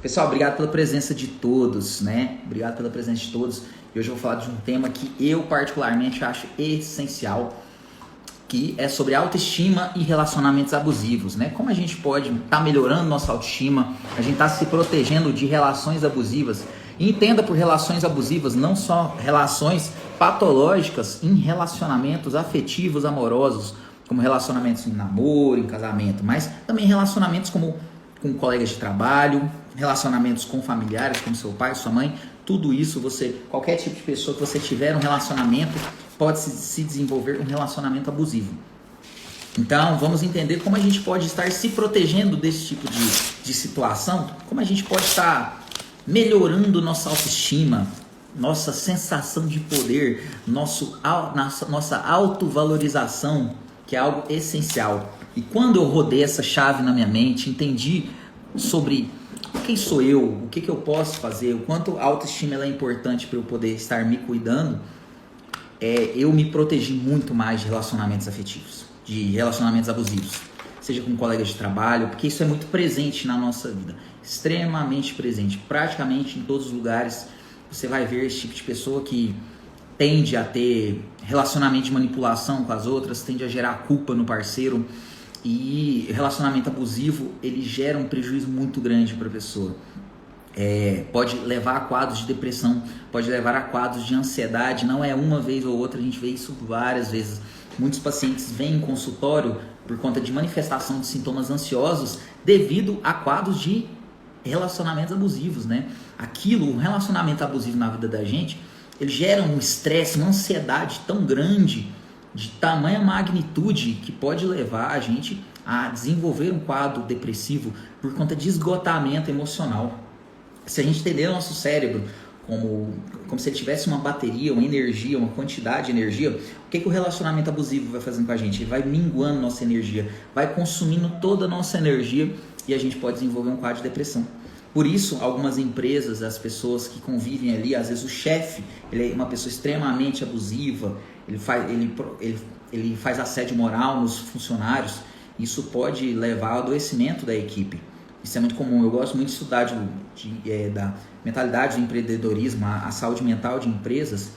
Pessoal, obrigado pela presença de todos, né? Obrigado pela presença de todos. E hoje eu vou falar de um tema que eu particularmente acho essencial, que é sobre autoestima e relacionamentos abusivos, né? Como a gente pode estar melhorando nossa autoestima, a gente está se protegendo de relações abusivas. E entenda por relações abusivas não só relações patológicas em relacionamentos afetivos, amorosos, como relacionamentos em namoro, em casamento, mas também relacionamentos como com colegas de trabalho, relacionamentos com familiares, como seu pai, sua mãe, tudo isso, qualquer tipo de pessoa que você tiver um relacionamento, pode se desenvolver um relacionamento abusivo. Então, vamos entender como a gente pode estar se protegendo desse tipo de situação, como a gente pode estar melhorando nossa autoestima, nossa sensação de poder, nossa autovalorização, que é algo essencial. E quando eu rodei essa chave na minha mente, entendi sobre quem sou eu, o que eu posso fazer, o quanto a autoestima é importante para eu poder estar me cuidando, eu me protegi muito mais de relacionamentos afetivos, de relacionamentos abusivos, seja com colegas de trabalho, porque isso é muito presente na nossa vida, extremamente presente, praticamente em todos os lugares você vai ver esse tipo de pessoa que tende a ter relacionamento de manipulação com as outras, tende a gerar culpa no parceiro. E relacionamento abusivo, ele gera um prejuízo muito grande para a pessoa. Pode levar a quadros de depressão, pode levar a quadros de ansiedade, não é uma vez ou outra, a gente vê isso várias vezes. Muitos pacientes vêm em consultório por conta de manifestação de sintomas ansiosos devido a quadros de relacionamentos abusivos, né? Um relacionamento abusivo na vida da gente, ele gera um estresse, uma ansiedade tão grande, de tamanha magnitude, que pode levar a gente a desenvolver um quadro depressivo por conta de esgotamento emocional. Se a gente entender o nosso cérebro como se ele tivesse uma bateria, uma energia, uma quantidade de energia, o que o relacionamento abusivo vai fazendo com a gente? Ele vai minguando nossa energia, vai consumindo toda a nossa energia e a gente pode desenvolver um quadro de depressão. Por isso, algumas empresas, as pessoas que convivem ali, às vezes o chefe, ele é uma pessoa extremamente abusiva, ele faz assédio moral nos funcionários, isso pode levar ao adoecimento da equipe. Isso é muito comum. Eu gosto muito de estudar da mentalidade do empreendedorismo, a saúde mental de empresas,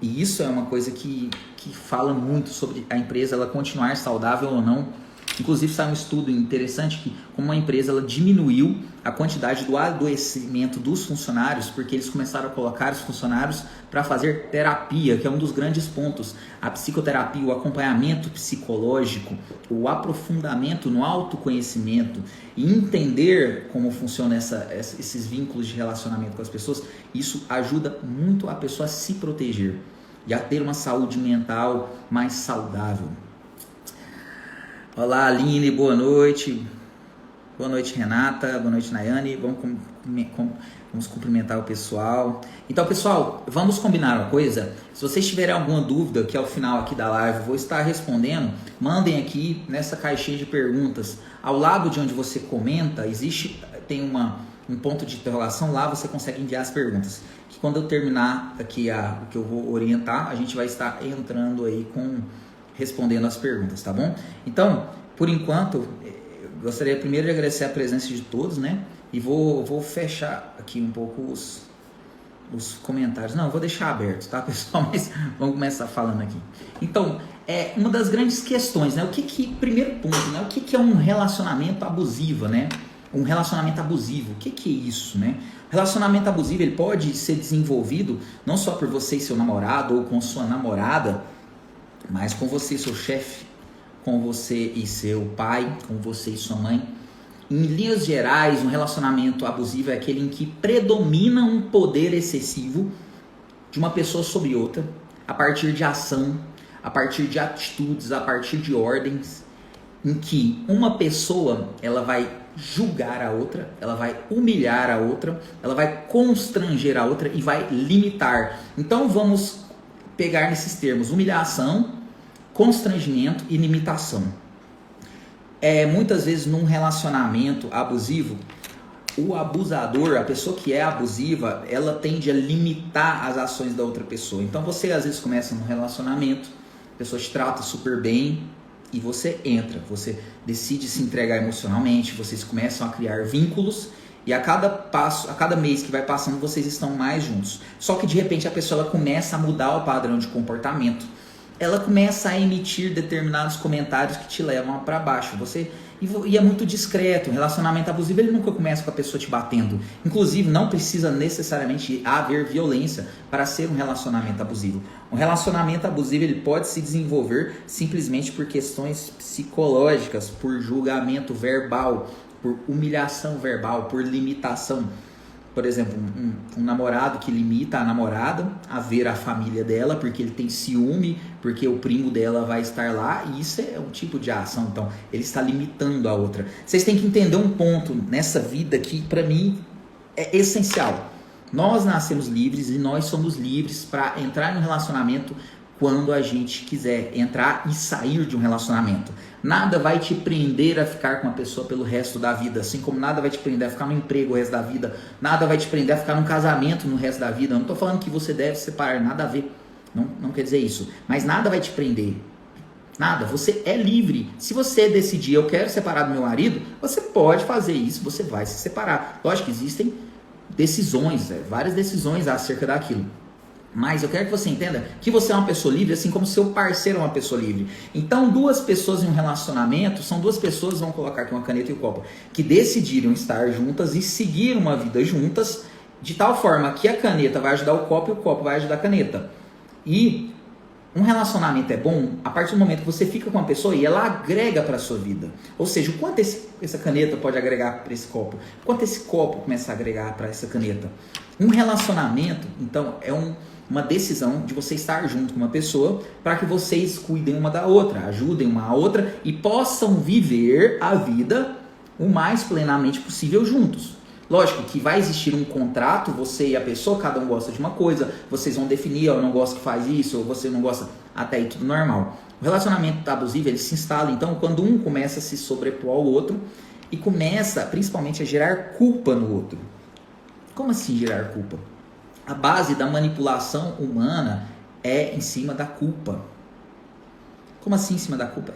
e isso é uma coisa que fala muito sobre a empresa ela continuar saudável ou não. Inclusive saiu um estudo interessante que como uma empresa ela diminuiu a quantidade do adoecimento dos funcionários, porque eles começaram a colocar os funcionários para fazer terapia, que é um dos grandes pontos. A psicoterapia, o acompanhamento psicológico, o aprofundamento no autoconhecimento e entender como funcionam esses vínculos de relacionamento com as pessoas, isso ajuda muito a pessoa a se proteger e a ter uma saúde mental mais saudável. Olá, Aline, boa noite. Boa noite, Renata. Boa noite, Nayane. Vamos cumprimentar o pessoal. Então, pessoal, vamos combinar uma coisa. Se vocês tiverem alguma dúvida, que ao final aqui da live eu vou estar respondendo, mandem aqui nessa caixinha de perguntas. Ao lado de onde você comenta, tem um ponto de interrogação, lá você consegue enviar as perguntas. Que quando eu terminar aqui o que eu vou orientar, a gente vai estar entrando aí respondendo as perguntas, tá bom? Então, por enquanto, eu gostaria primeiro de agradecer a presença de todos, né? E vou fechar aqui um pouco os comentários. Não, eu vou deixar aberto, tá, pessoal? Mas vamos começar falando aqui. Então, uma das grandes questões, né? Primeiro ponto, né? O que é um relacionamento abusivo, né? Um relacionamento abusivo, o que é isso, né? Relacionamento abusivo, ele pode ser desenvolvido não só por você e seu namorado ou com sua namorada, mas com você e seu chefe, com você e seu pai, com você e sua mãe. Em linhas gerais, um relacionamento abusivo é aquele em que predomina um poder excessivo de uma pessoa sobre outra, a partir de ação, a partir de atitudes, a partir de ordens, em que uma pessoa ela vai julgar a outra, ela vai humilhar a outra, ela vai constranger a outra e vai limitar. Então vamos pegar nesses termos: humilhação, constrangimento e limitação. Muitas vezes num relacionamento abusivo, o abusador, a pessoa que é abusiva, ela tende a limitar as ações da outra pessoa. Então você às vezes começa num relacionamento, a pessoa te trata super bem e você decide se entregar emocionalmente, vocês começam a criar vínculos E a cada passo, a cada mês que vai passando, vocês estão mais juntos. Só que de repente a pessoa ela começa a mudar o padrão de comportamento. Ela começa a emitir determinados comentários que te levam para baixo. E é muito discreto. O relacionamento abusivo ele nunca começa com a pessoa te batendo. Inclusive, não precisa necessariamente haver violência para ser um relacionamento abusivo. Um relacionamento abusivo ele pode se desenvolver simplesmente por questões psicológicas, por julgamento verbal, por humilhação verbal, por limitação. Por exemplo, um namorado que limita a namorada a ver a família dela porque ele tem ciúme, porque o primo dela vai estar lá, e isso é um tipo de ação. Então, ele está limitando a outra. Vocês têm que entender um ponto nessa vida que, para mim, é essencial. Nós nascemos livres e nós somos livres para entrar em um relacionamento quando a gente quiser entrar e sair de um relacionamento. Nada vai te prender a ficar com uma pessoa pelo resto da vida, assim como nada vai te prender a ficar no emprego o resto da vida, nada vai te prender a ficar num casamento no resto da vida. Eu não estou falando que você deve separar, nada a ver, não quer dizer isso, mas nada vai te prender, nada, você é livre. Se você decidir, eu quero separar do meu marido, você pode fazer isso, você vai se separar. Lógico que existem decisões, várias decisões acerca daquilo. Mas eu quero que você entenda que você é uma pessoa livre, assim como seu parceiro é uma pessoa livre. Então, duas pessoas em um relacionamento, são duas pessoas, vamos colocar aqui uma caneta e um copo, que decidiram estar juntas e seguir uma vida juntas, de tal forma que a caneta vai ajudar o copo e o copo vai ajudar a caneta. E um relacionamento é bom a partir do momento que você fica com uma pessoa e ela agrega para a sua vida. Ou seja, o quanto essa caneta pode agregar para esse copo, o quanto esse copo começa a agregar para essa caneta. Um relacionamento, então, é uma decisão de você estar junto com uma pessoa para que vocês cuidem uma da outra, ajudem uma a outra e possam viver a vida o mais plenamente possível juntos. Lógico que vai existir um contrato, você e a pessoa, cada um gosta de uma coisa, vocês vão definir, eu não gosto que faz isso, ou você não gosta, até aí tudo normal. O relacionamento abusivo, ele se instala então quando um começa a se sobrepor ao outro e começa principalmente a gerar culpa no outro. Como assim gerar culpa? A base da manipulação humana é em cima da culpa. Como assim em cima da culpa?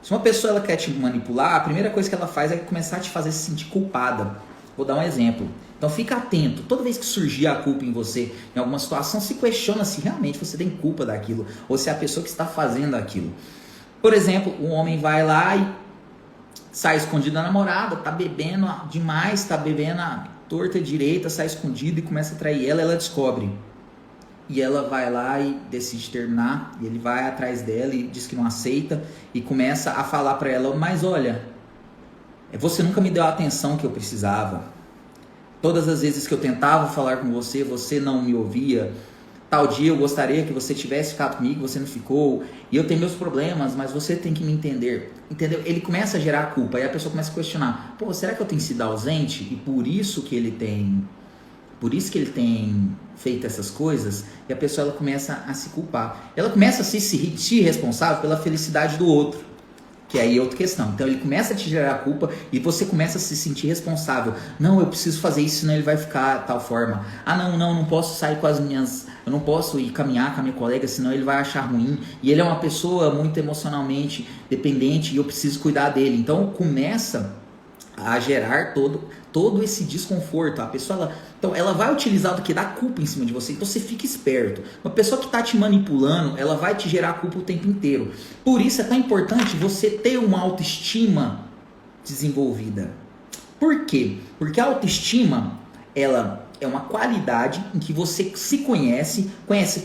Se uma pessoa ela quer te manipular, a primeira coisa que ela faz é começar a te fazer se sentir culpada. Vou dar um exemplo. Então fica atento. Toda vez que surgir a culpa em você, em alguma situação, se questiona se realmente você tem culpa daquilo, ou se é a pessoa que está fazendo aquilo. Por exemplo, um homem vai lá e sai escondido da namorada, tá bebendo demais, tá bebendo a torta direita, sai escondido e começa a trair ela, ela descobre. E ela vai lá e decide terminar, e ele vai atrás dela e diz que não aceita, e começa a falar pra ela, mas olha, você nunca me deu a atenção que eu precisava. Todas as vezes que eu tentava falar com você, você não me ouvia. Tal dia eu gostaria que você tivesse ficado comigo, você não ficou. E eu tenho meus problemas, mas você tem que me entender. Entendeu? Ele começa a gerar culpa. E a pessoa começa a questionar. Pô, será que eu tenho sido ausente? E por isso que ele tem feito essas coisas? E a pessoa ela começa a se culpar. Ela começa a se sentir responsável pela felicidade do outro. Que aí é outra questão. Então ele começa a te gerar culpa e você começa a se sentir responsável. Não, eu preciso fazer isso, senão ele vai ficar de tal forma. Ah, não posso sair com as minhas... Eu não posso ir caminhar com a minha colega, senão ele vai achar ruim. E ele é uma pessoa muito emocionalmente dependente e eu preciso cuidar dele. Então começa a gerar todo esse desconforto. A pessoa, ela vai utilizar do que? Da culpa em cima de você. Então você fica esperto. Uma pessoa que está te manipulando, ela vai te gerar culpa o tempo inteiro. Por isso é tão importante você ter uma autoestima desenvolvida. Por quê? Porque a autoestima, ela é uma qualidade em que você se conhece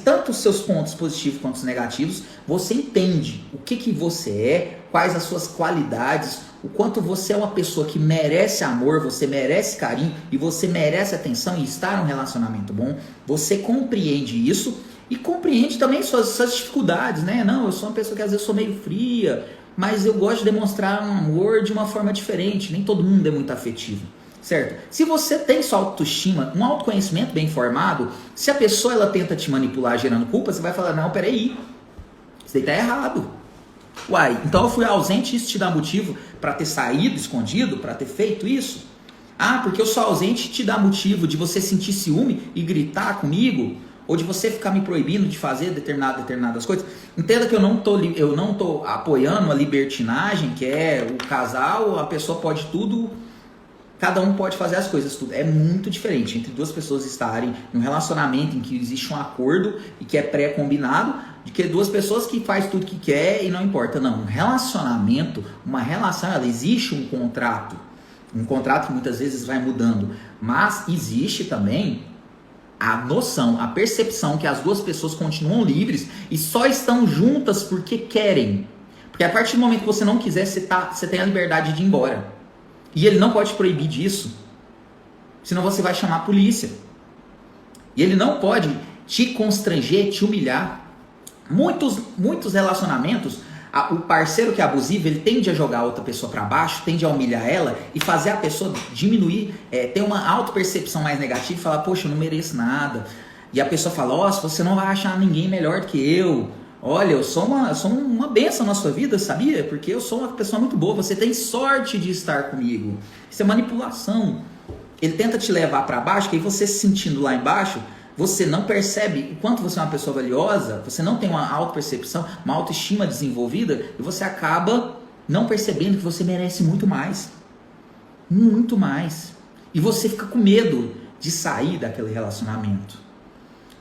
tanto os seus pontos positivos quanto os negativos, você entende o que você é, quais as suas qualidades, o quanto você é uma pessoa que merece amor, você merece carinho e você merece atenção e estar em um relacionamento bom. Você compreende isso e compreende também suas dificuldades, né? Não, eu sou uma pessoa que às vezes sou meio fria, mas eu gosto de demonstrar um amor de uma forma diferente. Nem todo mundo é muito afetivo, certo? Se você tem sua autoestima, um autoconhecimento bem formado, se a pessoa ela tenta te manipular gerando culpa, você vai falar, não, peraí, isso daí tá errado. Uai, então eu fui ausente, isso te dá motivo para ter saído escondido, para ter feito isso? Ah, porque eu sou ausente te dá motivo de você sentir ciúme e gritar comigo? Ou de você ficar me proibindo de fazer determinadas coisas? Entenda que eu não tô apoiando a libertinagem, que é o casal, a pessoa pode tudo Cada um pode fazer as coisas, tudo. É muito diferente entre duas pessoas estarem em um relacionamento em que existe um acordo e que é pré-combinado, de que duas pessoas que faz tudo que quer e não importa. Não, um relacionamento, uma relação, ela existe um contrato. Um contrato que muitas vezes vai mudando. Mas existe também a noção, a percepção que as duas pessoas continuam livres e só estão juntas porque querem. Porque a partir do momento que você não quiser, você tem a liberdade de ir embora. E ele não pode proibir disso, senão você vai chamar a polícia. E ele não pode te constranger, te humilhar. Muitos relacionamentos, o parceiro que é abusivo, ele tende a jogar a outra pessoa para baixo, tende a humilhar ela e fazer a pessoa diminuir, ter uma autopercepção mais negativa e falar, poxa, eu não mereço nada. E a pessoa fala, nossa, você não vai achar ninguém melhor do que eu. Olha, eu sou uma bênção na sua vida, sabia? Porque eu sou uma pessoa muito boa, você tem sorte de estar comigo. Isso é manipulação. Ele tenta te levar para baixo, que aí você se sentindo lá embaixo, você não percebe o quanto você é uma pessoa valiosa, você não tem uma autopercepção, uma autoestima desenvolvida, e você acaba não percebendo que você merece muito mais. Muito mais. E você fica com medo de sair daquele relacionamento.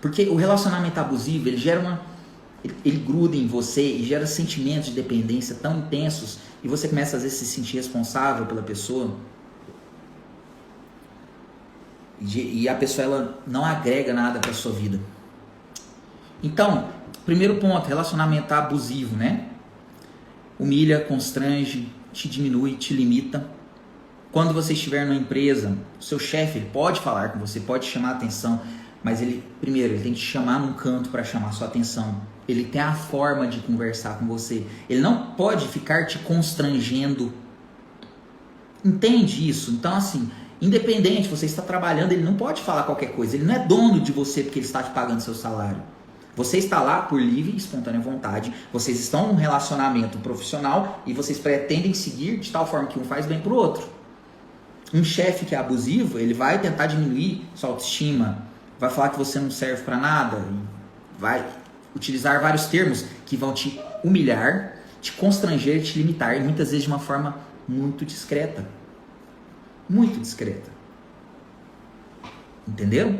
Porque o relacionamento abusivo, ele gruda em você e gera sentimentos de dependência tão intensos e você começa às vezes a se sentir responsável pela pessoa e a pessoa ela não agrega nada para sua vida. Então, primeiro ponto, relacionamento abusivo, né? Humilha, constrange, te diminui, te limita. Quando você estiver numa empresa, o seu chefe ele pode falar com você, pode chamar a atenção, mas ele tem que te chamar num canto para chamar a sua atenção. Ele tem a forma de conversar com você. Ele não pode ficar te constrangendo. Entende isso? Então, assim, independente, você está trabalhando, ele não pode falar qualquer coisa. Ele não é dono de você porque ele está te pagando seu salário. Você está lá por livre e espontânea vontade. Vocês estão num relacionamento profissional e vocês pretendem seguir de tal forma que um faz bem para o outro. Um chefe que é abusivo, ele vai tentar diminuir sua autoestima, vai falar que você não serve para nada, vai utilizar vários termos que vão te humilhar, te constranger, te limitar, e muitas vezes de uma forma muito discreta. Muito discreta. Entenderam?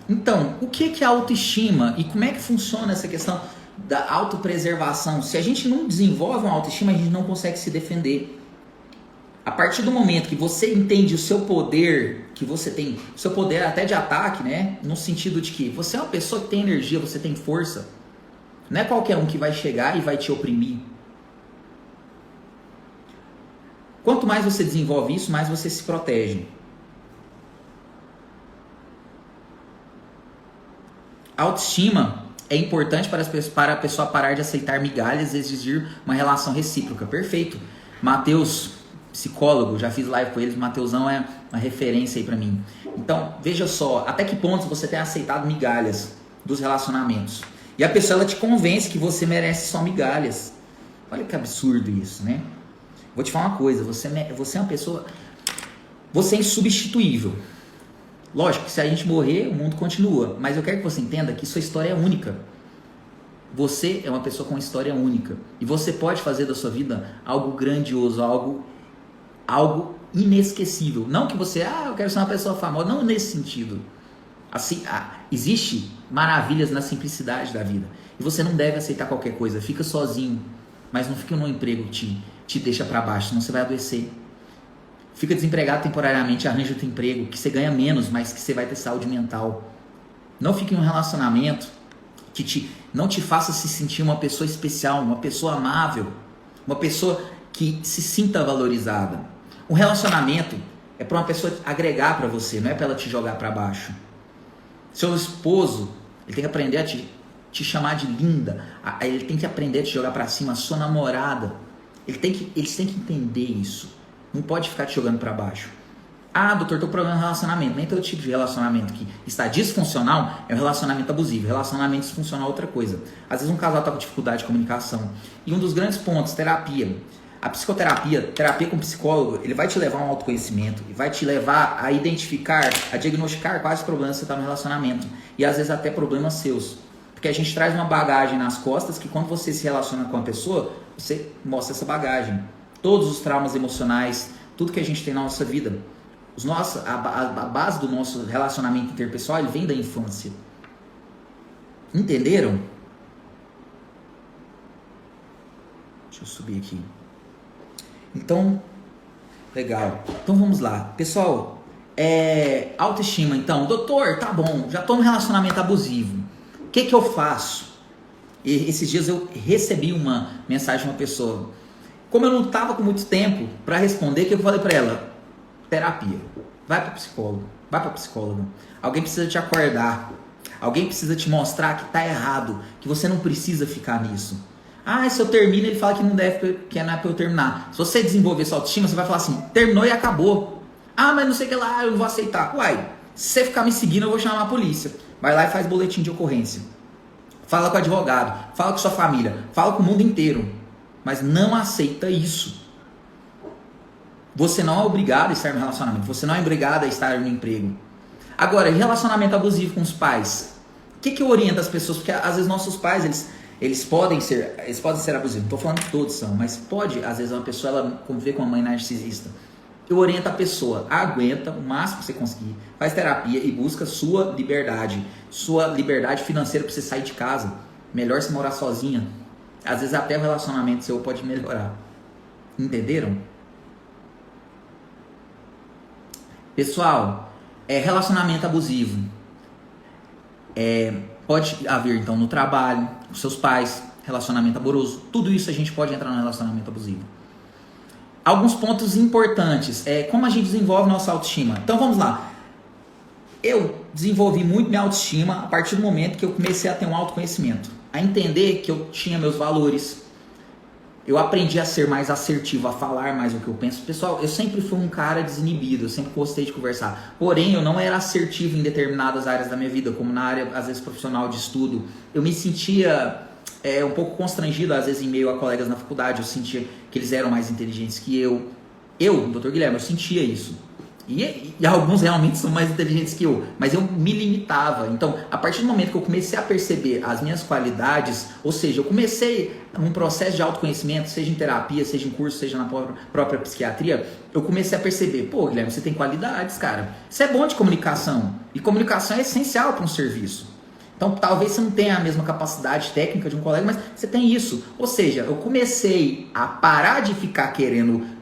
Então, o que é autoestima e como é que funciona essa questão da autopreservação? Se a gente não desenvolve uma autoestima, a gente não consegue se defender. A partir do momento que você entende o seu poder, que você tem, o seu poder até de ataque, né? No sentido de que você é uma pessoa que tem energia, você tem força. Não é qualquer um que vai chegar e vai te oprimir. Quanto mais você desenvolve isso, mais você se protege. A autoestima é importante para a pessoa parar de aceitar migalhas e exigir uma relação recíproca. Perfeito. Mateus, psicólogo, já fiz live com eles, o Mateusão é uma referência aí pra mim. Então, veja só, até que ponto você tem aceitado migalhas dos relacionamentos. E a pessoa ela te convence que você merece só migalhas. Olha que absurdo isso, né? Vou te falar uma coisa, você é uma pessoa, você é insubstituível. Lógico que se a gente morrer, o mundo continua, mas eu quero que você entenda que sua história é única. Você é uma pessoa com uma história única. E você pode fazer da sua vida algo grandioso, algo inesquecível. Não que você, eu quero ser uma pessoa famosa. Não nesse sentido. Assim, existe maravilhas na simplicidade da vida. E você não deve aceitar qualquer coisa. Fica sozinho. Mas não fica num emprego que te deixa para baixo, senão você vai adoecer. Fica desempregado temporariamente, arranja outro emprego, que você ganha menos, mas que você vai ter saúde mental. Não fique em um relacionamento que não te faça se sentir uma pessoa especial, uma pessoa amável, uma pessoa que se sinta valorizada. Um relacionamento é para uma pessoa agregar para você, não é para ela te jogar para baixo. Seu esposo, ele tem que aprender a te chamar de linda, ele tem que aprender a te jogar para cima. A sua namorada, eles têm que entender isso. Não pode ficar te jogando para baixo. Doutor, tô com problema no relacionamento. Nem todo tipo de relacionamento que está disfuncional é um relacionamento abusivo. Relacionamento disfuncional é outra coisa. Às vezes um casal está com dificuldade de comunicação. E um dos grandes pontos, terapia. A psicoterapia, terapia com psicólogo, ele vai te levar a um autoconhecimento. E vai te levar a identificar, a diagnosticar quais problemas você está no relacionamento. E às vezes até problemas seus. Porque a gente traz uma bagagem nas costas que quando você se relaciona com a pessoa, você mostra essa bagagem. Todos os traumas emocionais, tudo que a gente tem na nossa vida. A base do nosso relacionamento interpessoal ele vem da infância. Entenderam? Deixa eu subir aqui. Então, legal. Então vamos lá. Pessoal, autoestima. Então, doutor, tá bom, já tô no relacionamento abusivo. O que eu faço? E esses dias eu recebi uma mensagem de uma pessoa. Como eu não tava com muito tempo para responder, o que eu falei para ela? Terapia. Vai para psicólogo. Vai para psicóloga. Alguém precisa te acordar. Alguém precisa te mostrar que tá errado, que você não precisa ficar nisso. Ah, se eu termino, ele fala que não deve, que não é pra eu terminar. Se você desenvolver sua autoestima, você vai falar assim, terminou e acabou. Ah, mas não sei o que lá, eu não vou aceitar. Uai, se você ficar me seguindo, eu vou chamar a polícia. Vai lá e faz boletim de ocorrência. Fala com o advogado, fala com sua família, fala com o mundo inteiro. Mas não aceita isso. Você não é obrigado a estar no relacionamento, você não é obrigado a estar no emprego. Agora, relacionamento abusivo com os pais. O que orienta as pessoas? Porque às vezes nossos pais, eles podem ser abusivos. Não estou falando que todos são, mas pode, às vezes, uma pessoa ela conviver com uma mãe narcisista. Eu oriento a pessoa, aguenta o máximo que você conseguir, faz terapia e busca sua liberdade financeira para você sair de casa. Melhor se morar sozinha. Às vezes até o relacionamento seu pode melhorar. Entenderam? Pessoal, relacionamento abusivo. Pode haver, então, no trabalho, com seus pais, relacionamento amoroso. Tudo isso a gente pode entrar no relacionamento abusivo. Alguns pontos importantes. Como a gente desenvolve nossa autoestima. Então, vamos lá. Eu desenvolvi muito minha autoestima a partir do momento que eu comecei a ter um autoconhecimento. A entender que eu tinha meus valores. Eu aprendi a ser mais assertivo, a falar mais o que eu penso. Pessoal, eu sempre fui um cara desinibido, eu sempre gostei de conversar. Porém, eu não era assertivo em determinadas áreas da minha vida, como na área, às vezes, profissional de estudo. Eu me sentia um pouco constrangido, às vezes, em meio a colegas na faculdade. Eu sentia que eles eram mais inteligentes que eu. Dr. Guilherme, eu sentia isso. E alguns realmente são mais inteligentes que eu, mas eu me limitava. Então, a partir do momento que eu comecei a perceber as minhas qualidades, ou seja, eu comecei um processo de autoconhecimento, seja em terapia, seja em curso, seja na própria psiquiatria, eu comecei a perceber, Guilherme, você tem qualidades, cara. Você é bom de comunicação, e comunicação é essencial para um serviço. Então, talvez você não tenha a mesma capacidade técnica de um colega, mas você tem isso. Ou seja, eu comecei a parar de ficar querendo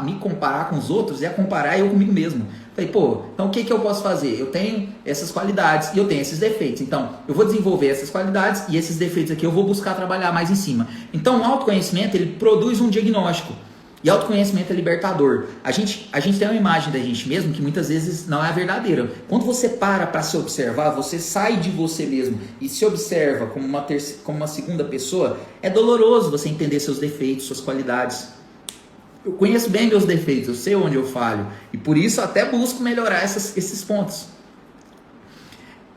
me comparar com os outros e a comparar eu comigo mesmo. Falei, então o que eu posso fazer? Eu tenho essas qualidades e eu tenho esses defeitos. Então, eu vou desenvolver essas qualidades e esses defeitos aqui eu vou buscar trabalhar mais em cima. Então, o autoconhecimento, ele produz um diagnóstico. E autoconhecimento é libertador. A gente tem uma imagem da gente mesmo que muitas vezes não é a verdadeira. Quando você para se observar, você sai de você mesmo e se observa como uma segunda pessoa, é doloroso você entender seus defeitos, suas qualidades. Eu conheço bem meus defeitos, eu sei onde eu falho. E por isso até busco melhorar esses pontos.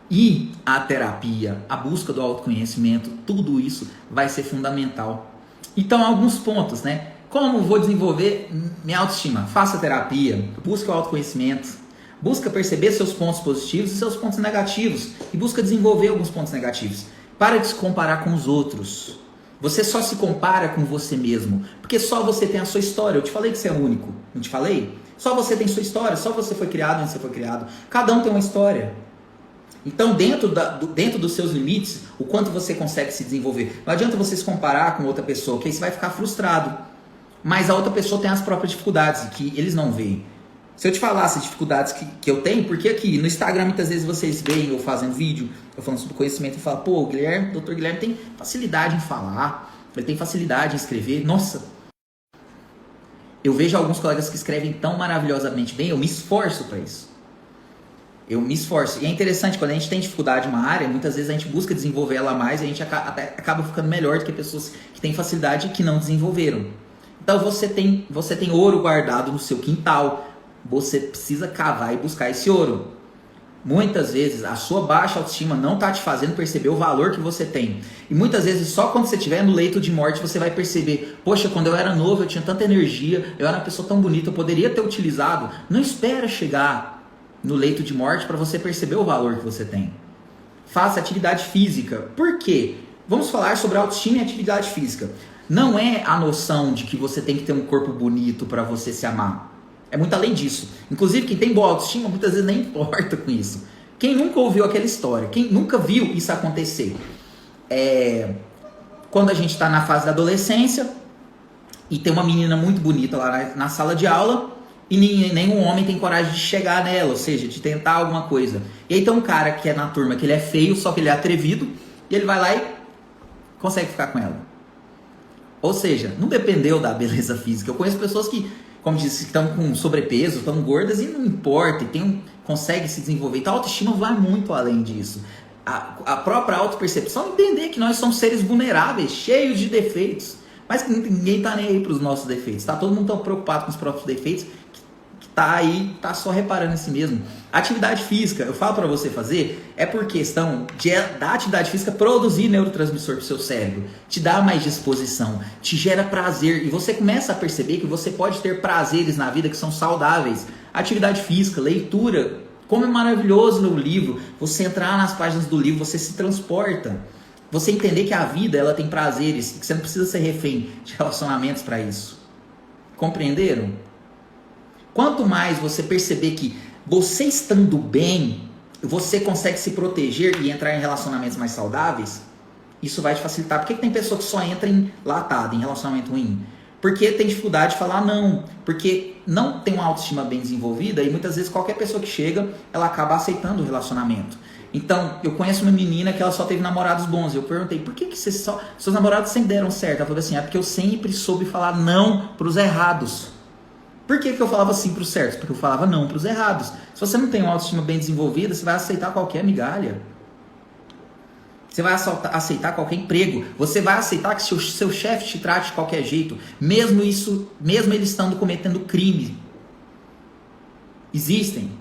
E a terapia, a busca do autoconhecimento, tudo isso vai ser fundamental. Então, alguns pontos, né? Como vou desenvolver minha autoestima? Faça terapia, busque o autoconhecimento, busca perceber seus pontos positivos e seus pontos negativos e busca desenvolver alguns pontos negativos. Para de se comparar com os outros. Você só se compara com você mesmo, porque só você tem a sua história. Eu te falei que você é único, não te falei? Só você tem sua história, só você foi criado onde você foi criado. Cada um tem uma história. Então, dentro dos seus limites, o quanto você consegue se desenvolver. Não adianta você se comparar com outra pessoa, porque aí você vai ficar frustrado. Mas a outra pessoa tem as próprias dificuldades que eles não veem. Se eu te falasse as dificuldades que eu tenho, porque aqui no Instagram muitas vezes vocês veem eu fazendo vídeo, eu falando sobre conhecimento e falo, o Dr. Guilherme tem facilidade em falar, ele tem facilidade em escrever. Nossa, eu vejo alguns colegas que escrevem tão maravilhosamente bem, eu me esforço para isso. Eu me esforço. E é interessante, quando a gente tem dificuldade em uma área, muitas vezes a gente busca desenvolver ela mais e a gente até acaba ficando melhor do que pessoas que têm facilidade e que não desenvolveram. Então você tem ouro guardado no seu quintal, você precisa cavar e buscar esse ouro. Muitas vezes a sua baixa autoestima não está te fazendo perceber o valor que você tem. E muitas vezes só quando você estiver no leito de morte você vai perceber, poxa, quando eu era novo eu tinha tanta energia, eu era uma pessoa tão bonita, eu poderia ter utilizado. Não espera chegar no leito de morte para você perceber o valor que você tem. Faça atividade física. Por quê? Vamos falar sobre autoestima e atividade física. Não é a noção de que você tem que ter um corpo bonito para você se amar. É muito além disso. Inclusive, quem tem boa autoestima muitas vezes nem importa com isso. Quem nunca ouviu aquela história? Quem nunca viu isso acontecer? Quando a gente está na fase da adolescência e tem uma menina muito bonita lá na sala de aula e nenhum homem tem coragem de chegar nela, ou seja, de tentar alguma coisa. E aí tem um cara que é na turma que ele é feio, só que ele é atrevido, e ele vai lá e consegue ficar com ela. Ou seja, não dependeu da beleza física. Eu conheço pessoas que, como disse, estão com sobrepeso, estão gordas e não importa, consegue se desenvolver. Então a autoestima vai muito além disso. A própria autopercepção, entender que nós somos seres vulneráveis, cheios de defeitos, mas que ninguém está nem aí para os nossos defeitos. Tá todo mundo tão preocupado com os próprios defeitos que tá aí, tá só reparando em si mesmo. Atividade física, eu falo para você fazer, é por questão da atividade física produzir neurotransmissor para o seu cérebro, te dá mais disposição, te gera prazer, e você começa a perceber que você pode ter prazeres na vida que são saudáveis. Atividade física, leitura, como é maravilhoso ler o livro, você entrar nas páginas do livro, você se transporta. Você entender que a vida ela tem prazeres, que você não precisa ser refém de relacionamentos para isso. Compreenderam? Quanto mais você perceber que você estando bem, você consegue se proteger e entrar em relacionamentos mais saudáveis, isso vai te facilitar. Por que tem pessoa que só entra enlatada em relacionamento ruim? Porque tem dificuldade de falar não, porque não tem uma autoestima bem desenvolvida e muitas vezes qualquer pessoa que chega, ela acaba aceitando o relacionamento. Então, eu conheço uma menina que ela só teve namorados bons. Eu perguntei, por que seus namorados sempre deram certo? Ela falou assim, é porque eu sempre soube falar não para os errados. Por que eu falava sim para os certos? Porque eu falava não para os errados. Se você não tem uma autoestima bem desenvolvida, você vai aceitar qualquer migalha. Você vai aceitar qualquer emprego. Você vai aceitar que seu chefe te trate de qualquer jeito. Mesmo ele estando cometendo crime. Existem.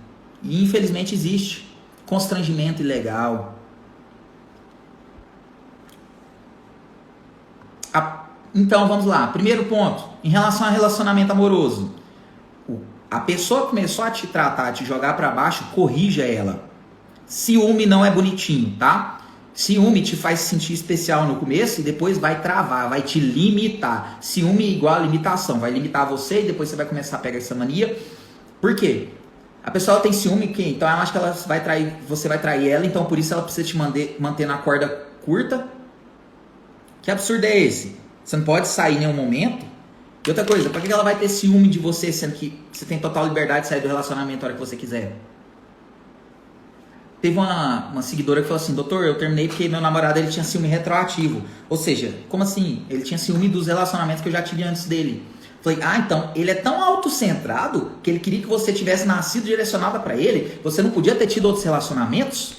E infelizmente existe. Constrangimento ilegal. Então vamos lá. Primeiro ponto. Em relação a relacionamento amoroso. A pessoa começou a te tratar, a te jogar para baixo, corrija ela. Ciúme não é bonitinho, tá? Ciúme te faz se sentir especial no começo e depois vai travar, vai te limitar. Ciúme é igual a limitação, vai limitar você e depois você vai começar a pegar essa mania. Por quê? A pessoa tem ciúme, então ela acha que você vai trair ela, então por isso ela precisa te manter na corda curta. Que absurdo é esse? Você não pode sair em nenhum momento. E outra coisa, por que ela vai ter ciúme de você, sendo que você tem total liberdade de sair do relacionamento a hora que você quiser? Teve uma seguidora que falou assim, doutor, eu terminei porque meu namorado ele tinha ciúme retroativo. Ou seja, como assim? Ele tinha ciúme dos relacionamentos que eu já tive antes dele. Falei, então ele é tão autocentrado que ele queria que você tivesse nascido direcionada para ele, você não podia ter tido outros relacionamentos?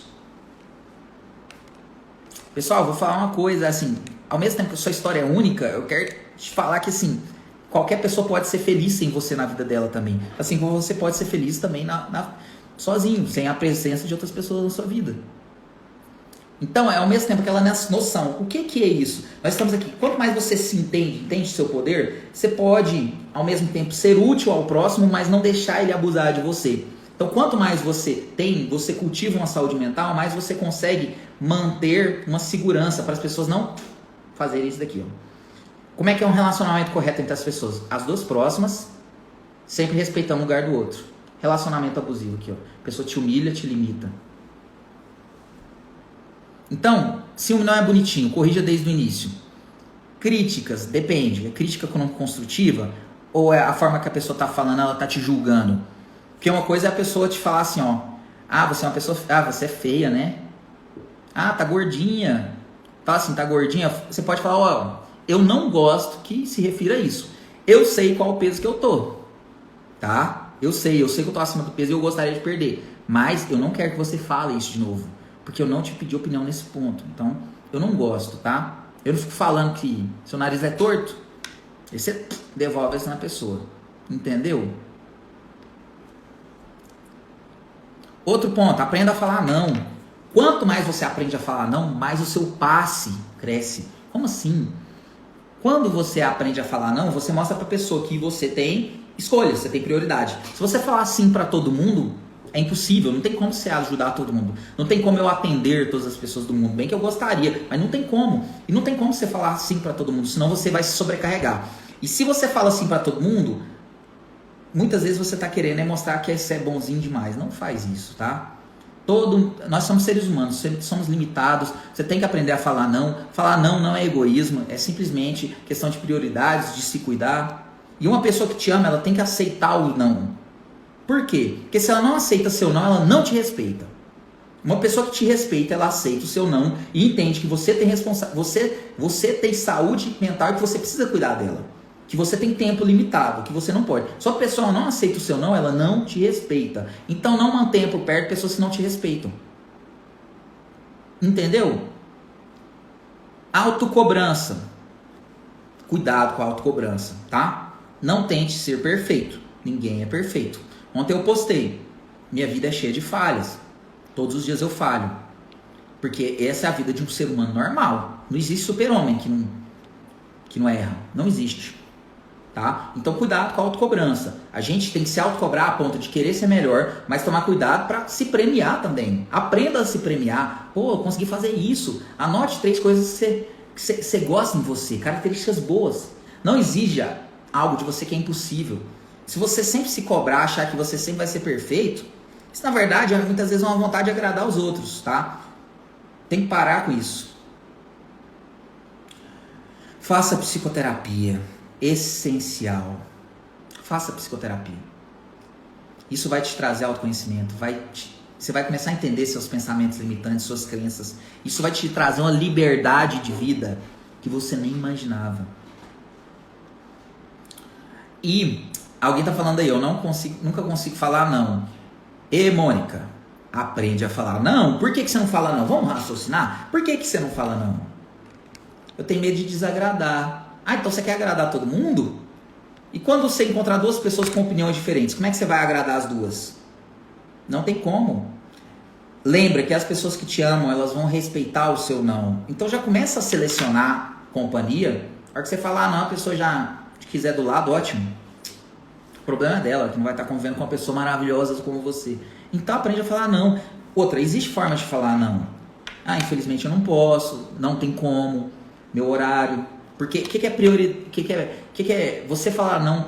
Pessoal, vou falar uma coisa, assim, ao mesmo tempo que a sua história é única, eu quero te falar que, assim, qualquer pessoa pode ser feliz sem você na vida dela também. Assim como você pode ser feliz também sozinho, sem a presença de outras pessoas na sua vida. Então, é ao mesmo tempo aquela noção. O que é isso? Nós estamos aqui. Quanto mais você se entende seu poder, você pode, ao mesmo tempo, ser útil ao próximo, mas não deixar ele abusar de você. Então, quanto mais você cultiva uma saúde mental, mais você consegue manter uma segurança para as pessoas não fazerem isso daqui. Como é que é um relacionamento correto entre as pessoas? As duas próximas, sempre respeitando o lugar do outro. Relacionamento abusivo aqui, a pessoa te humilha, te limita. Então, ciúme não é bonitinho, corrija desde o início. Críticas, depende. É crítica construtiva ou é a forma que a pessoa está falando, ela está te julgando? Porque uma coisa é a pessoa te falar assim, você é uma pessoa, você é feia, né? Tá gordinha. Fala assim, tá gordinha. Você pode falar, eu não gosto que se refira a isso. Eu sei qual o peso que eu tô, tá? Eu sei que eu tô acima do peso e eu gostaria de perder. Mas eu não quero que você fale isso de novo. Porque eu não te pedi opinião nesse ponto. Então, eu não gosto, tá? Eu não fico falando que seu nariz é torto. Aí você devolve isso na pessoa. Entendeu? Outro ponto, aprenda a falar não. Quanto mais você aprende a falar não, mais o seu passe cresce. Como assim? Quando você aprende a falar não, você mostra pra pessoa que você tem escolha, você tem prioridade. Se você falar sim pra todo mundo, é impossível, não tem como você ajudar todo mundo. Não tem como eu atender todas as pessoas do mundo. Bem que eu gostaria, mas não tem como. E não tem como você falar sim pra todo mundo, senão você vai se sobrecarregar. E se você fala sim pra todo mundo, muitas vezes você está querendo mostrar que você é bonzinho demais. Não faz isso, tá? Nós somos seres humanos, somos limitados. Você tem que aprender a falar não. Falar não não é egoísmo, é simplesmente questão de prioridades, de se cuidar. E uma pessoa que te ama, ela tem que aceitar o não. Por quê? Porque se ela não aceita seu não, ela não te respeita. Uma pessoa que te respeita, ela aceita o seu não e entende que você tem você tem saúde mental e que você precisa cuidar dela. Que você tem tempo limitado, que você não pode. Se a pessoa não aceita o seu não, ela não te respeita. Então não mantenha por perto pessoas que não te respeitam. Entendeu? Autocobrança. Cuidado com a autocobrança, tá? Não tente ser perfeito. Ninguém é perfeito. Ontem eu postei. Minha vida é cheia de falhas. Todos os dias eu falho. Porque essa é a vida de um ser humano normal. Não existe super-homem que não erra. Não existe. Tá? Então cuidado com a autocobrança. A gente tem que se autocobrar a ponto de querer ser melhor, mas tomar cuidado para se premiar também. Aprenda a se premiar. Pô, eu consegui fazer isso. Anote 3 coisas que você gosta em você, características boas. Não exija algo de você que é impossível. Se você sempre se cobrar, achar que você sempre vai ser perfeito, isso na verdade é muitas vezes uma vontade de agradar os outros, tá? Tem que parar com isso. Faça psicoterapia. Essencial. Faça psicoterapia. Isso vai te trazer autoconhecimento. Você vai começar a entender seus pensamentos limitantes, suas crenças. Isso vai te trazer uma liberdade de vida que você nem imaginava. E alguém tá falando aí, eu nunca consigo falar não. E Mônica, aprende a falar não. Por que você não fala não? Vamos raciocinar? Por que você não fala não? Eu tenho medo de desagradar. Ah, então você quer agradar todo mundo? E quando você encontrar 2 pessoas com opiniões diferentes, como é que você vai agradar as 2? Não tem como. Lembra que as pessoas que te amam, elas vão respeitar o seu não. Então já começa a selecionar companhia. A hora que você falar não, a pessoa já te quiser do lado, ótimo. O problema é dela, que não vai estar convivendo com uma pessoa maravilhosa como você. Então aprende a falar não. Outra, existe forma de falar não. Ah, infelizmente eu não posso, não tem como, meu horário. Porque o que é prioridade? Você falar não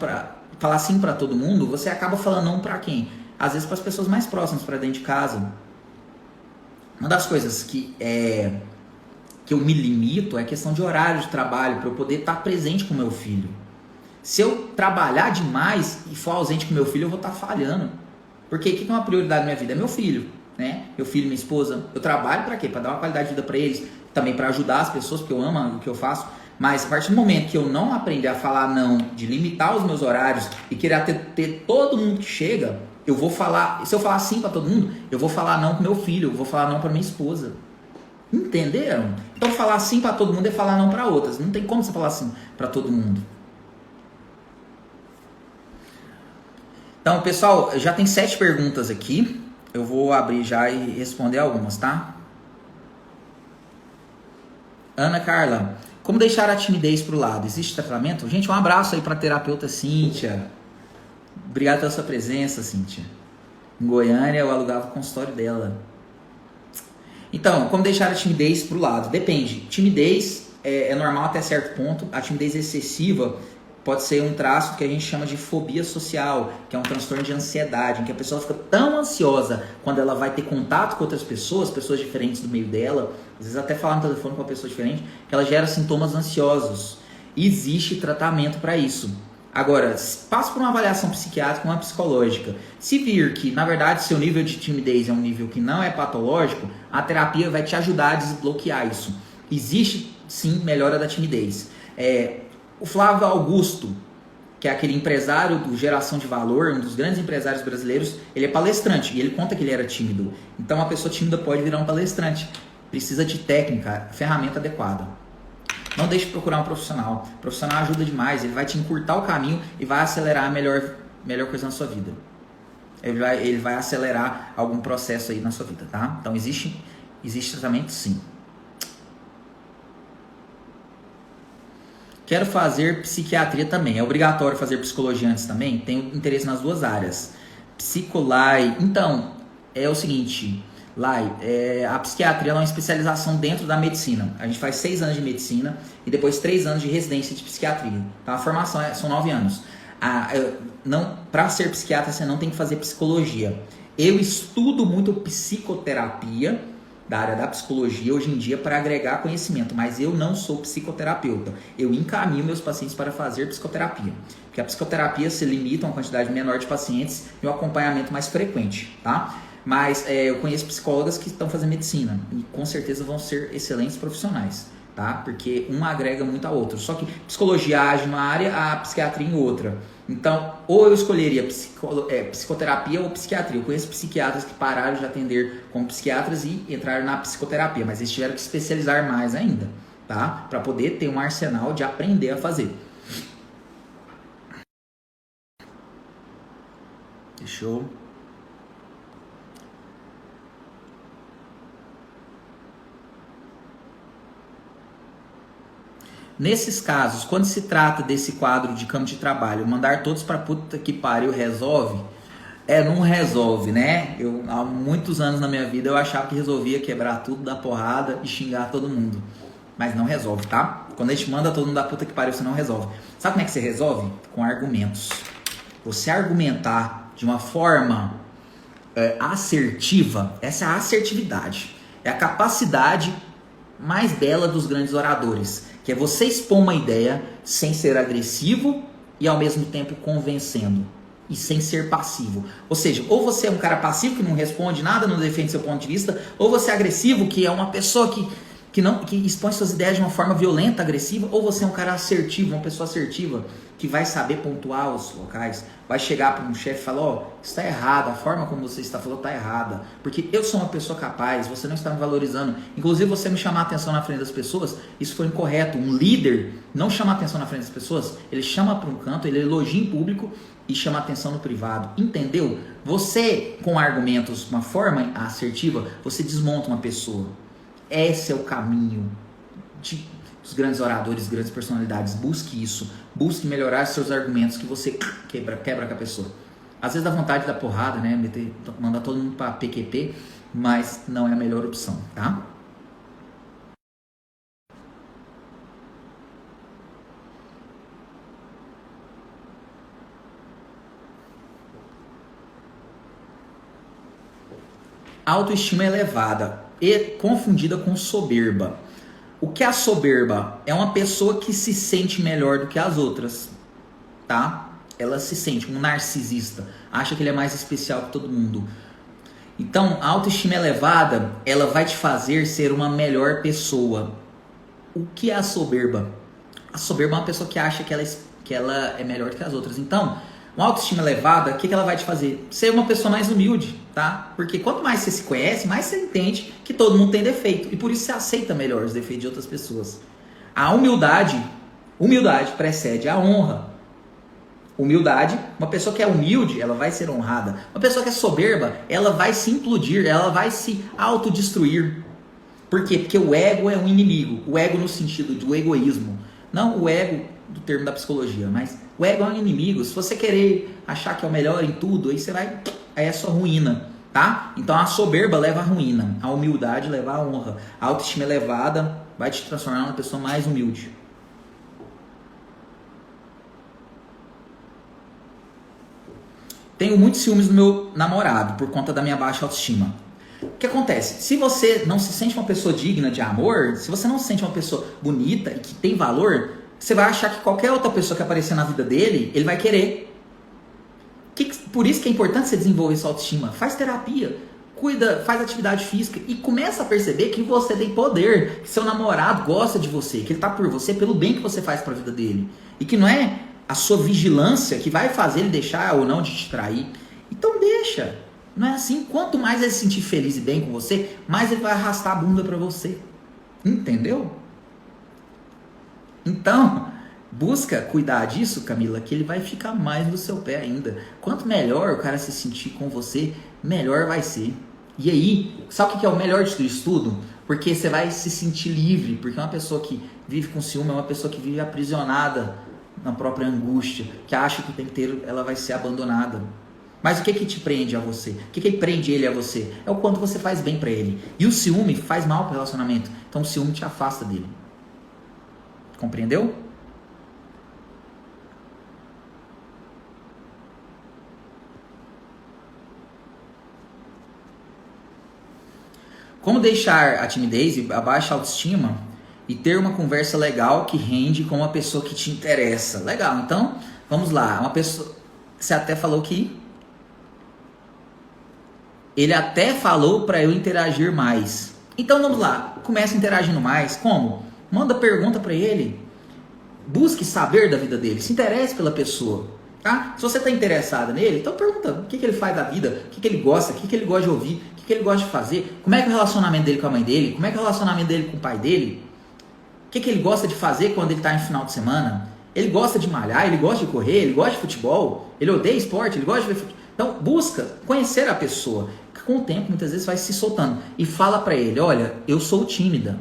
falar sim para todo mundo, você acaba falando não para quem? Às vezes para as pessoas mais próximas, para dentro de casa. Uma das coisas que eu me limito é a questão de horário de trabalho, para eu poder estar presente com meu filho. Se eu trabalhar demais e for ausente com meu filho, eu vou estar falhando. Porque o que é uma prioridade na minha vida? É meu filho, né? Meu filho, minha esposa. Eu trabalho para quê? Para dar uma qualidade de vida para eles, também para ajudar as pessoas, porque eu amo o que eu faço. Mas a partir do momento que eu não aprender a falar não, de limitar os meus horários e querer ter todo mundo que chega, eu vou falar, se eu falar sim para todo mundo, eu vou falar não pro meu filho, eu vou falar não para minha esposa. Entenderam? Então falar sim para todo mundo é falar não para outras. Não tem como você falar sim para todo mundo. Então, pessoal, já tem 7 perguntas aqui. Eu vou abrir já e responder algumas, tá? Ana Carla, como deixar a timidez pro lado? Existe tratamento? Gente, um abraço aí pra terapeuta Cíntia. Obrigado pela sua presença, Cíntia. Em Goiânia, eu alugava o consultório dela. Então, como deixar a timidez pro lado? Depende. Timidez é normal até certo ponto. A timidez excessiva pode ser um traço que a gente chama de fobia social, que é um transtorno de ansiedade, em que a pessoa fica tão ansiosa quando ela vai ter contato com outras pessoas diferentes do meio dela, às vezes até falar no telefone com uma pessoa diferente, que ela gera sintomas ansiosos. Existe tratamento para isso. Agora, passa por uma avaliação psiquiátrica, uma psicológica. Se vir que, na verdade, seu nível de timidez é um nível que não é patológico, a terapia vai te ajudar a desbloquear isso. Existe, sim, melhora da timidez. O Flávio Augusto, que é aquele empresário do Geração de Valor, um dos grandes empresários brasileiros, ele é palestrante e ele conta que ele era tímido. Então, uma pessoa tímida pode virar um palestrante. Precisa de técnica, ferramenta adequada. Não deixe de procurar um profissional. O profissional ajuda demais, ele vai te encurtar o caminho e vai acelerar a melhor coisa na sua vida. Ele vai acelerar algum processo aí na sua vida, tá? Então, existe tratamento, sim. Quero fazer psiquiatria também. É obrigatório fazer psicologia antes também? Tenho interesse nas 2 áreas. Psicolai. Então, é o seguinte, Lai, a psiquiatria é uma especialização dentro da medicina. A gente faz 6 anos de medicina e depois 3 anos de residência de psiquiatria. Então, a formação são 9 anos. Não, para ser psiquiatra você não tem que fazer psicologia. Eu estudo muito psicoterapia da área da psicologia hoje em dia para agregar conhecimento, mas eu não sou psicoterapeuta. Eu encaminho meus pacientes para fazer psicoterapia, porque a psicoterapia se limita a uma quantidade menor de pacientes e um acompanhamento mais frequente, tá? Mas eu conheço psicólogas que estão fazendo medicina e com certeza vão ser excelentes profissionais, tá? Porque uma agrega muito a outra. Só que psicologia age numa área, a psiquiatria em outra. Então, ou eu escolheria psicoterapia ou psiquiatria. Eu conheço psiquiatras que pararam de atender como psiquiatras e entraram na psicoterapia, mas eles tiveram que especializar mais ainda, tá? Para poder ter um arsenal de aprender a fazer. Deixa eu... Nesses casos, quando se trata desse quadro de campo de trabalho, mandar todos pra puta que pariu resolve? Não resolve, né? Há muitos anos na minha vida eu achava que resolvia quebrar tudo, dar porrada e xingar todo mundo. Mas não resolve, tá? Quando a gente manda todo mundo da puta que pariu, você não resolve. Sabe como é que você resolve? Com argumentos. Você argumentar de uma forma assertiva, essa é a assertividade. É a capacidade mais bela dos grandes oradores, que é você expor uma ideia sem ser agressivo e ao mesmo tempo convencendo e sem ser passivo. Ou seja, ou você é um cara passivo que não responde nada, não defende seu ponto de vista, ou você é agressivo, que é uma pessoa que expõe suas ideias de uma forma violenta, agressiva, ou você é um cara assertivo, uma pessoa assertiva que vai saber pontuar os locais, vai chegar para um chefe e falar, ó, isso está errado, a forma como você está falando está errada, porque eu sou uma pessoa capaz, você não está me valorizando, inclusive você me chamar a atenção na frente das pessoas, isso foi incorreto. Um líder não chama a atenção na frente das pessoas, ele chama para um canto, ele elogia em público e chama a atenção no privado, entendeu? Você, com argumentos, uma forma assertiva, você desmonta uma pessoa. Esse é o caminho dos grandes oradores, grandes personalidades. Busque isso. Busque melhorar seus argumentos que você quebra com a pessoa. Às vezes dá vontade de dar porrada, né? Mandar todo mundo para PQP, mas não é a melhor opção, tá? Autoestima elevada e confundida com soberba. O que é a soberba? É uma pessoa que se sente melhor do que as outras, tá? Ela se sente um narcisista, acha que ele é mais especial que todo mundo. Então, a autoestima elevada, ela vai te fazer ser uma melhor pessoa. O que é a soberba? A soberba é uma pessoa que acha que ela é melhor do que as outras. Então, uma autoestima elevada, o que ela vai te fazer? Ser uma pessoa mais humilde, tá? Porque quanto mais você se conhece, mais você entende que todo mundo tem defeito. E por isso você aceita melhor os defeitos de outras pessoas. A humildade precede a honra. Humildade, uma pessoa que é humilde, ela vai ser honrada. Uma pessoa que é soberba, ela vai se implodir, ela vai se autodestruir. Por quê? Porque o ego é um inimigo. O ego no sentido do egoísmo. Não o ego do termo da psicologia, mas o ego é um inimigo. Se você querer achar que é o melhor em tudo, aí aí é sua ruína, tá? Então a soberba leva à ruína, a humildade leva à honra. A autoestima elevada vai te transformar numa pessoa mais humilde. Tenho muitos ciúmes do meu namorado por conta da minha baixa autoestima. O que acontece? Se você não se sente uma pessoa digna de amor, se você não se sente uma pessoa bonita e que tem valor, você vai achar que qualquer outra pessoa que aparecer na vida dele, ele vai querer. Por isso que é importante você desenvolver sua autoestima. Faz terapia, cuida, faz atividade física e começa a perceber que você tem poder, que seu namorado gosta de você, que ele tá por você pelo bem que você faz para a vida dele. E que não é a sua vigilância que vai fazer ele deixar ou não de te trair. Então deixa. Não é assim? Quanto mais ele se sentir feliz e bem com você, mais ele vai arrastar a bunda para você. Entendeu? Então, busca cuidar disso, Camila, que ele vai ficar mais no seu pé ainda. Quanto melhor o cara se sentir com você, melhor vai ser. E aí, sabe o que é o melhor disso tudo? Porque você vai se sentir livre, porque uma pessoa que vive com ciúme é uma pessoa que vive aprisionada na própria angústia, que acha que o tempo inteiro ela vai ser abandonada. Mas o que te prende a você? O que prende ele a você? É o quanto você faz bem pra ele. E o ciúme faz mal pro relacionamento. Então o ciúme te afasta dele. Compreendeu? Como deixar a timidez e a baixa autoestima e ter uma conversa legal que rende com uma pessoa que te interessa. Legal, então vamos lá. Uma pessoa, você até falou que ele até falou para eu interagir mais. Então vamos lá, começa interagindo mais. Como? Manda pergunta para ele. Busque saber da vida dele, se interesse pela pessoa. Tá? Se você está interessado nele, então pergunta o que ele faz da vida, o que ele gosta, o que ele gosta de ouvir, o que ele gosta de fazer, como é que é o relacionamento dele com a mãe dele, como é que é o relacionamento dele com o pai dele, o que ele gosta de fazer quando ele está em final de semana, ele gosta de malhar, ele gosta de correr, ele gosta de futebol, ele odeia esporte, ele gosta de ver futebol. Então busca conhecer a pessoa, que com o tempo muitas vezes vai se soltando e fala para ele, olha, eu sou tímida.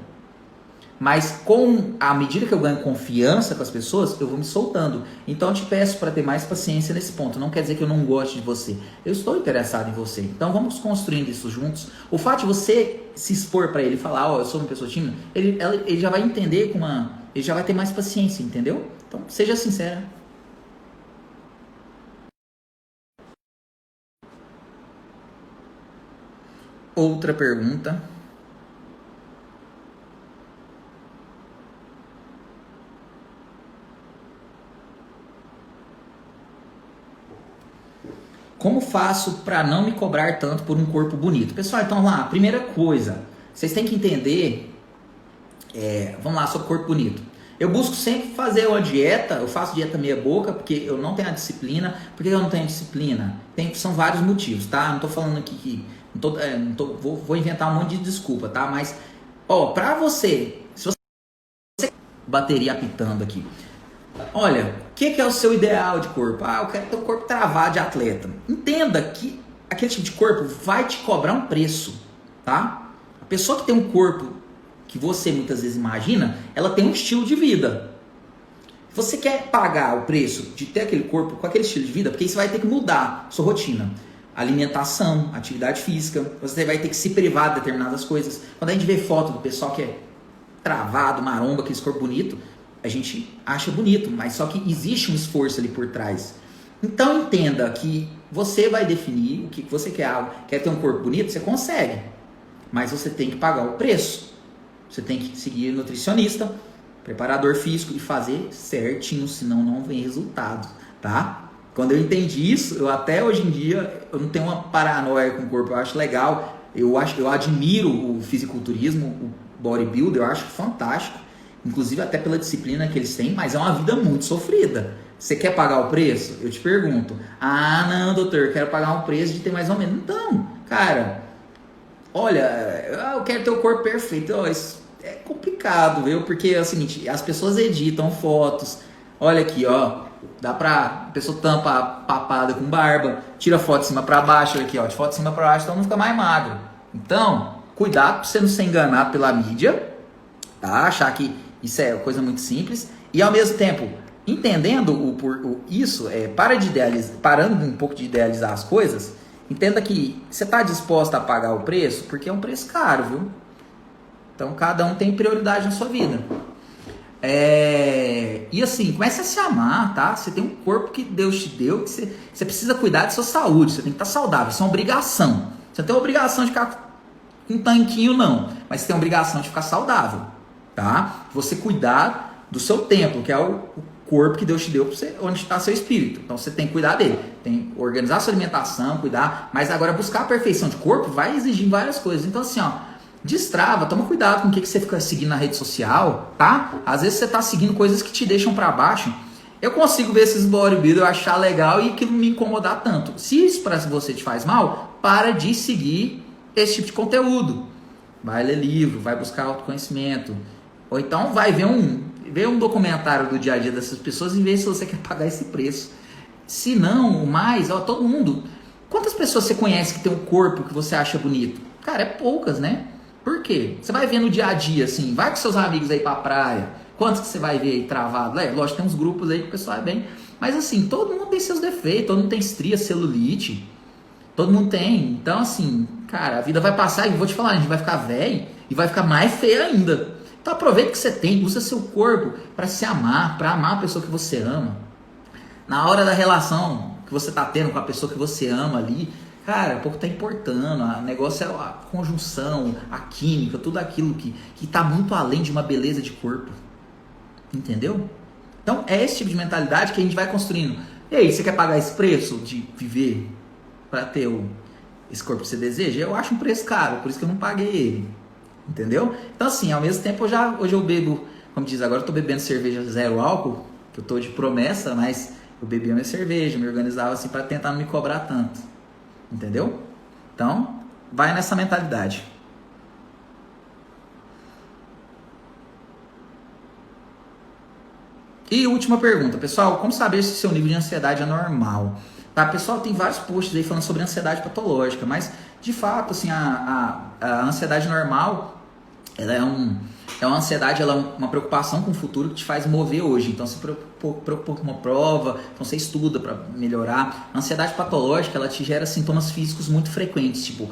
Mas com a medida que eu ganho confiança com as pessoas, eu vou me soltando. Então eu te peço para ter mais paciência nesse ponto. Não quer dizer que eu não goste de você. Eu estou interessado em você. Então vamos construindo isso juntos. O fato de você se expor para ele e falar, ó, eu sou uma pessoa tímida, ele já vai entender ele já vai ter mais paciência, entendeu? Então seja sincera. Outra pergunta. Como faço para não me cobrar tanto por um corpo bonito? Pessoal, então lá, primeira coisa, vocês têm que entender, vamos lá, sobre corpo bonito. Eu busco sempre fazer uma dieta, eu faço dieta meia boca, porque eu não tenho a disciplina. Por que eu não tenho a disciplina? São vários motivos, tá? Não tô falando aqui que, vou inventar um monte de desculpa, tá? Mas, pra você, se você bateria apitando aqui, olha, o que é o seu ideal de corpo? Eu quero ter um corpo travado de atleta. Entenda que aquele tipo de corpo vai te cobrar um preço, tá? A pessoa que tem um corpo que você muitas vezes imagina, ela tem um estilo de vida. Você quer pagar o preço de ter aquele corpo com aquele estilo de vida, porque você vai ter que mudar sua rotina. Alimentação, atividade física, você vai ter que se privar de determinadas coisas. Quando a gente vê foto do pessoal que é travado, maromba, aquele corpo bonito, a gente acha bonito, mas só que existe um esforço ali por trás. Então entenda que você vai definir o que você quer. Quer ter um corpo bonito? Você consegue, mas você tem que pagar o preço. Você tem que seguir nutricionista, preparador físico e fazer certinho, senão não vem resultado, tá? Quando eu entendi isso, eu até hoje em dia eu não tenho uma paranoia com o corpo, eu acho legal, eu admiro o fisiculturismo, o bodybuilder, eu acho fantástico. Inclusive até pela disciplina que eles têm, mas é uma vida muito sofrida. Você quer pagar o preço? Eu te pergunto. Não, doutor, eu quero pagar um preço de ter mais ou menos. Então, cara, olha, eu quero ter o corpo perfeito. Isso é complicado, viu? Porque é o seguinte, as pessoas editam fotos. Olha aqui, dá pra... A pessoa tampa a papada com barba, tira a foto de cima pra baixo, olha aqui, de foto de cima pra baixo, então não fica mais magro. Então, cuidado pra você não ser enganado pela mídia, tá? Achar que isso é coisa muito simples. E ao mesmo tempo, entendendo isso, parando um pouco de idealizar as coisas, entenda que você está disposto a pagar o preço, porque é um preço caro, viu? Então cada um tem prioridade na sua vida. E assim, comece a se amar, tá? Você tem um corpo que Deus te deu, que você precisa cuidar da sua saúde, você tem que estar saudável, isso é uma obrigação. Você não tem a obrigação de ficar com um tanquinho, não, mas você tem a obrigação de ficar saudável. Tá? Você cuidar do seu templo, que é o corpo que Deus te deu, onde está seu espírito. Então você tem que cuidar dele, tem que organizar sua alimentação, cuidar, mas agora buscar a perfeição de corpo vai exigir várias coisas. Então assim, destrava, toma cuidado com o que você fica seguindo na rede social, tá? Às vezes você está seguindo coisas que te deixam para baixo. Eu consigo ver esses bodybuilders, eu achar legal e que não me incomodar tanto. Se isso para você te faz mal, para de seguir esse tipo de conteúdo. Vai ler livro, vai buscar autoconhecimento. Ou então vai ver um documentário do dia a dia dessas pessoas e ver se você quer pagar esse preço. Se não, todo mundo. Quantas pessoas você conhece que tem um corpo que você acha bonito? Cara, é poucas, né? Por quê? Você vai ver no dia a dia, assim, vai com seus amigos aí pra praia. Quantos que você vai ver aí travado? Lógico, tem uns grupos aí que o pessoal é bem. Mas assim, todo mundo tem seus defeitos, todo mundo tem estria, celulite. Todo mundo tem. Então assim, cara, a vida vai passar e vou te falar, a gente vai ficar velho e vai ficar mais feio ainda. Então aproveita que você tem, usa seu corpo para se amar, para amar a pessoa que você ama. Na hora da relação que você está tendo com a pessoa que você ama ali, Cara, o pouco tá importando, o negócio é a conjunção, a química, tudo aquilo que tá muito além de uma beleza de corpo. Entendeu? Então é esse tipo de mentalidade que a gente vai construindo. E aí, você quer pagar esse preço de viver para ter esse corpo que você deseja? Eu acho um preço caro, por isso que eu não paguei ele. Entendeu? Então assim, ao mesmo tempo hoje eu bebo, como diz, agora eu tô bebendo cerveja zero álcool, que eu tô de promessa, mas eu bebia minha cerveja, me organizava assim para tentar não me cobrar tanto. Entendeu? Então, vai nessa mentalidade. E última pergunta, pessoal, como saber se seu nível de ansiedade é normal? Tá, pessoal, tem vários posts aí falando sobre ansiedade patológica, mas de fato, assim, a ansiedade normal, ela é uma ansiedade, ela é uma preocupação com o futuro que te faz mover hoje. Então, se preocupa com uma prova, então você estuda para melhorar. A ansiedade patológica, ela te gera sintomas físicos muito frequentes, tipo,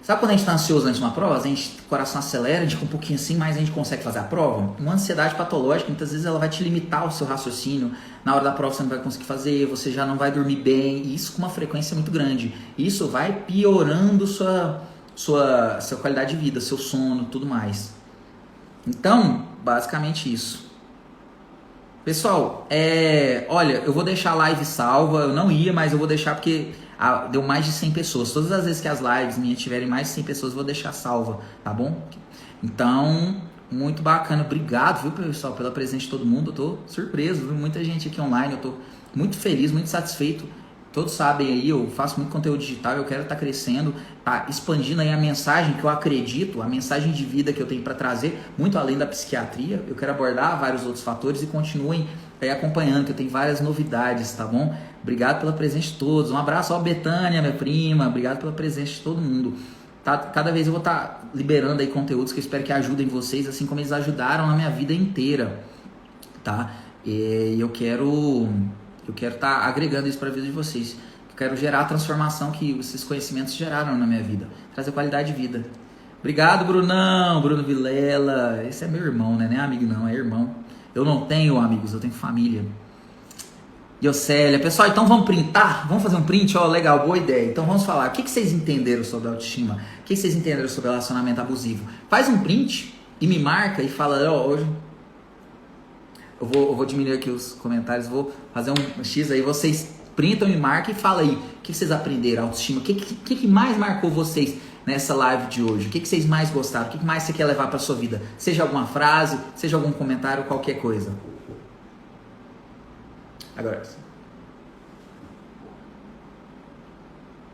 sabe quando a gente está ansioso antes de uma prova? O coração acelera, a gente fica um pouquinho assim, mas a gente consegue fazer a prova? Uma ansiedade patológica, muitas vezes ela vai te limitar o seu raciocínio. Na hora da prova você não vai conseguir fazer, você já não vai dormir bem, e isso com uma frequência muito grande. Isso vai piorando sua qualidade de vida, seu sono, tudo mais. Então, basicamente isso. Pessoal, olha, eu vou deixar a live salva, eu não ia, mas eu vou deixar porque deu mais de 100 pessoas. Todas as vezes que as lives minhas tiverem mais de 100 pessoas, eu vou deixar salva, tá bom? Então, muito bacana. Obrigado, viu, pessoal, pela presença de todo mundo. Eu tô surpreso, viu? Muita gente aqui online, eu tô muito feliz, muito satisfeito. Todos sabem aí, eu faço muito conteúdo digital, eu quero estar crescendo, tá expandindo aí a mensagem que eu acredito, a mensagem de vida que eu tenho para trazer, muito além da psiquiatria. Eu quero abordar vários outros fatores e continuem aí acompanhando, que eu tenho várias novidades, tá bom? Obrigado pela presença de todos. Um abraço ao Betânia, minha prima. Obrigado pela presença de todo mundo. Tá? Cada vez eu vou estar liberando aí conteúdos que eu espero que ajudem vocês, assim como eles ajudaram na minha vida inteira, tá? E eu quero estar agregando isso para a vida de vocês. Eu quero gerar a transformação que esses conhecimentos geraram na minha vida. Trazer qualidade de vida. Obrigado, Brunão. Bruno Vilela. Esse é meu irmão, né? Não é amigo não, é irmão. Eu não tenho amigos, eu tenho família. Yocélia. Pessoal, então vamos printar? Vamos fazer um print? Ó, legal, boa ideia. Então vamos falar. O que vocês entenderam sobre autoestima? O que vocês entenderam sobre relacionamento abusivo? Faz um print e me marca e fala, ó, hoje... Eu vou diminuir aqui os comentários, vou fazer um X aí, vocês printam e marcam e fala aí, o que vocês aprenderam, autoestima, o que mais marcou vocês nessa live de hoje, o que vocês mais gostaram, o que mais você quer levar para sua vida, seja alguma frase, seja algum comentário, qualquer coisa. Agora,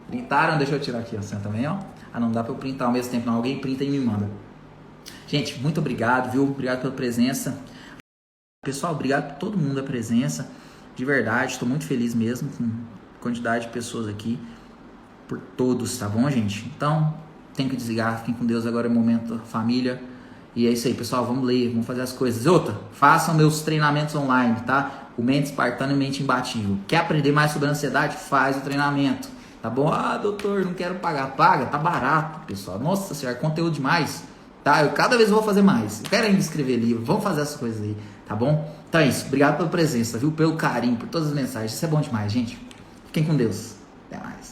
printaram, deixa eu tirar aqui assim também, ó. Ah, não dá para eu printar ao mesmo tempo, não, alguém printa e me manda. Gente, muito obrigado, viu, obrigado pela presença. Pessoal, obrigado por todo mundo a presença, de verdade, estou muito feliz mesmo com a quantidade de pessoas aqui, por todos, tá bom, gente? Então, tenho que desligar, fiquem com Deus, agora é momento família, e é isso aí, pessoal, vamos ler, vamos fazer as coisas. Outra, façam meus treinamentos online, tá? O Mente Espartano e o Mente Imbatível. Quer aprender mais sobre ansiedade? Faz o treinamento, tá bom? Ah, doutor, não quero pagar. Paga, tá barato, pessoal, nossa senhora, conteúdo demais, tá? Eu cada vez vou fazer mais, eu quero ainda escrever livro, vamos fazer essas coisas aí. Tá bom? Então é isso. Obrigado pela presença, viu? Pelo carinho, por todas as mensagens. Isso é bom demais, gente. Fiquem com Deus. Até mais.